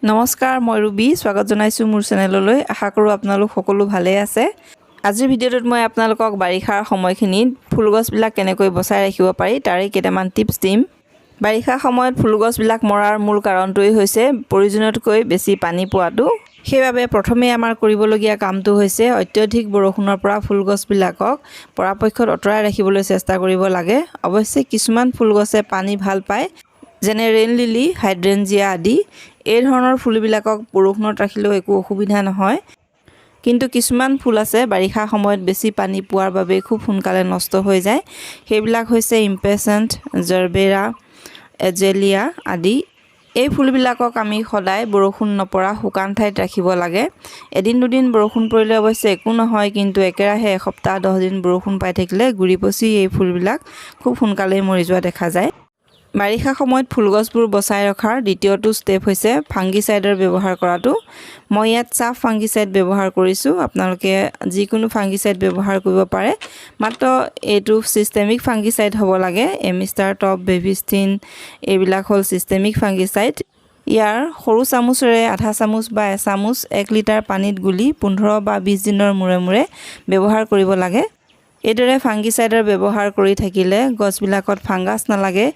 নমস্কাৰ মই ৰুবি স্বাগত জনাইছো মোৰ চেনেললৈ আশা কৰো আপোনালোক সকলো ভালে আছে আজিৰ ভিডিঅ'টোত মই আপোনালোকক বাৰিষাৰ সময়খিনিত ফুলগছবিলাক কেনেকৈ বচাই ৰাখিব পাৰি তাৰে কেইটামান টিপছ দিম বাৰিষা সময়ত ফুলগছবিলাক মৰাৰ মূল কাৰণটোই হৈছে প্ৰয়োজনতকৈ বেছি পানী পোৱাটো সেইবাবে প্ৰথমে আমাৰ কৰিবলগীয়া কামটো হৈছে অত্যধিক বৰষুণৰ পৰা ফুলগছবিলাকক পৰাপক্ষত অতৰাই ৰাখিবলৈ চেষ্টা কৰিব লাগে অৱশ্যে কিছুমান ফুলগছে পানী ভাল পায় যেনে ৰেইন লিলি হাইড্ৰেঞ্জিয়া আদি এই ধৰণৰ ফুলবিলাকক বৰষুণত ৰাখিলেও একো অসুবিধা নহয় কিন্তু কিছুমান ফুল আছে বাৰিষা সময়ত বেছি পানী পোৱাৰ বাবে খুব সোনকালে নষ্ট হৈ যায় সেইবিলাক হৈছে ইম্পেচেন্ট জাৰবেৰা এজেলিয়া আদি এই ফুলবিলাকক আমি সদায় বৰষুণ নপৰা শুকান ঠাইত ৰাখিব লাগে এদিন দুদিন বৰষুণ পৰিলে অৱশ্যে একো নহয় কিন্তু একেৰাহে এসপ্তাহ 10 দিন বৰষুণ পাই থাকিলে গুৰি পচি এই ফুলবিলাক খুব সোনকালে মৰি যোৱা দেখা যায় বাৰিষা সময়ত ফুলগছবোৰ বচাই ৰখাৰ দ্বিতীয়টো ষ্টেপ হৈছে ফাংগিসাইডৰ ব্যৱহাৰ কৰাটো মই ইয়াত চাফ ফাংগিসাইড ব্যৱহাৰ কৰিছো আপোনালোকে যিকোনো ফাংগিসাইড ব্যৱহাৰ কৰিব পাৰে মাত্ৰ এটো সিস্টেমিক ফাংগিসাইড হ'ব লাগে এমিষ্টাৰ টপ বেবিষ্টিন এইবিলাক হল সিস্টেমিক ফাংগিসাইড ইয়াৰ সৰু চামুচৰে আধা চামুচ বা এচামুচ 1 লিটাৰ পানীত গুলি 15 বা 20 দিনৰ মূৰে মূৰে ব্যৱহাৰ কৰিব লাগে এইদৰে ফাংগিসাইডৰ ব্যৱহাৰ কৰি থাকিলে গছবিলাকত ফাংগাছ নালাগে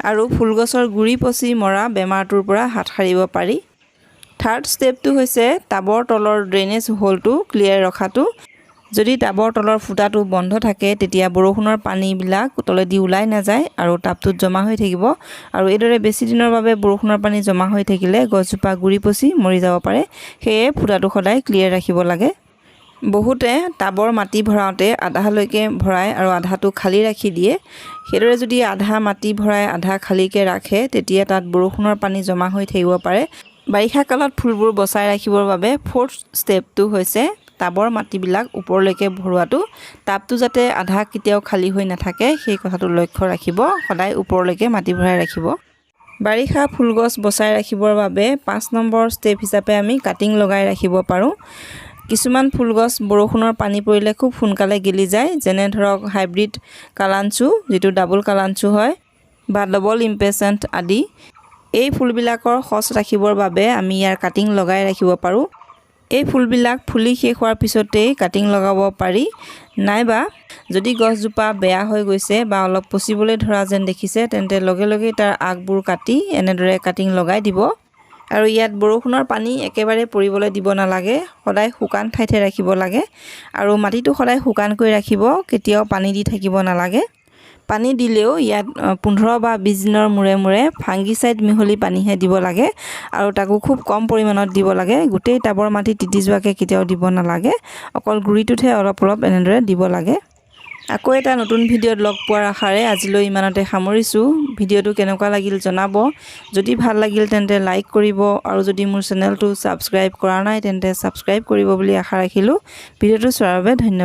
আৰু ফুলগছৰ গুৰি পচি মৰা বেমাৰটোৰ পৰা হাত সাৰিব পাৰি থাৰ্ড ষ্টেপটো হৈছে টাবৰ তলৰ ড্ৰেনেজ হোলটো ক্লিয়াৰ ৰখাটো যদি টাবৰ তলৰ ফুটাটো বন্ধ থাকে তেতিয়া বৰষুণৰ পানীবিলাক তলেদি ওলাই নাযায় আৰু টাবটোত জমা হৈ থাকিব আৰু এইদৰে বেছি দিনৰ বাবে বৰষুণৰ পানী জমা হৈ থাকিলে গছজোপা গুৰি পচি মৰি যাব পাৰে সেয়ে ফুটাটো সদায় ক্লিয়াৰ ৰাখিব লাগে বহুতে টাবৰ মাটি ভৰাওঁতে আধালৈকে ভৰাই আৰু আধাটো খালি ৰাখি দিয়ে হেদৰে যদি আধা মাটি ভৰাই আধা খালিকে ৰাখে তেতিয়া তাত বৰষুণৰ পানী জমা হৈ থাকিব পাৰে বাৰিষা কালত ফুলবোৰ বচাই ৰাখিবৰ বাবে ফৰ্থ ষ্টেপটো হৈছে টাবৰ মাটিবিলাক ওপৰলৈকে ভৰোৱাটো টাবটো যাতে আধা কেতিয়াও খালি হৈ নাথাকে সেই কথাটো লক্ষ্য ৰাখিব সদায় ওপৰলৈকে মাটি ভৰাই ৰাখিব বাৰিষা ফুলগছ বচাই ৰাখিবৰ বাবে 5 নম্বৰ ষ্টেপ হিচাপে আমি কাটিং লগাই ৰাখিব পাৰো কিছুমান ফুলগছ বৰষুণৰ পানী পৰিলে খুব সোনকালে গিলি যায় যেনে ধৰক হাইব্ৰিড কালাঞ্চু যেটো ডাবল কালাঞ্চু হয় বা ডাবল ইম্পেচেন্ট আদি এই ফুলবিলাকৰ খছ ৰাখিবৰ বাবে আমি ইয়াৰ কাটিং লগাই ৰাখিব পাৰো এই ফুলবিলাক ফুলি শেষ হোৱাৰ পিছতেই কাটিং লগাব পাৰি নাইবা যদি গছজোপা বেয়া হৈ গৈছে বা অলপ পচিবলৈ ধৰা যেন দেখিছে তেন্তে লগে লগে তাৰ আগবোৰ কাটি এনেদৰে কাটিং লগাই দিব আৰু ইয়াত বৰষুণৰ পানী একেবাৰে পৰিবলৈ দিব নালাগে সদায় শুকান ঠাইতে ৰাখিব লাগে আৰু মাটিটো সদায় শুকান কৰি ৰাখিব কেতিয়াও পানী দি থাকিব নালাগে পানী দিলেও ইয়াত 15 বা 20 দিনৰ মূৰে মূৰে ফাংগিসাইড মিহলি পানীহে দিব লাগে আৰু তাকো খুব কম পৰিমাণত দিব লাগে গোটেই টাবৰ মাটি তিতি যোৱাকে কেতিয়াও দিব নালাগে অকল গুৰিটোহে অলপ অলপ এনেদৰে দিব লাগে আকৌ এটা নতুন ভিডিঅ'ত লগ পোৱাৰ আশাৰে আজিলৈ ইমানতে সামৰিছো ভিডিঅ'টো কেনেকুৱা লাগিল জনাব যদি ভাল লাগিল তেন্তে লাইক কৰিব আৰু যদি মোৰ চেনেলটো সাবস্ক্ৰাইব কৰা নাই তেন্তে সাবস্ক্ৰাইব কৰিব বুলি আশা ৰাখিলো ভিডিঅ'টো চোৱাৰ বাবে ধন্যবাদ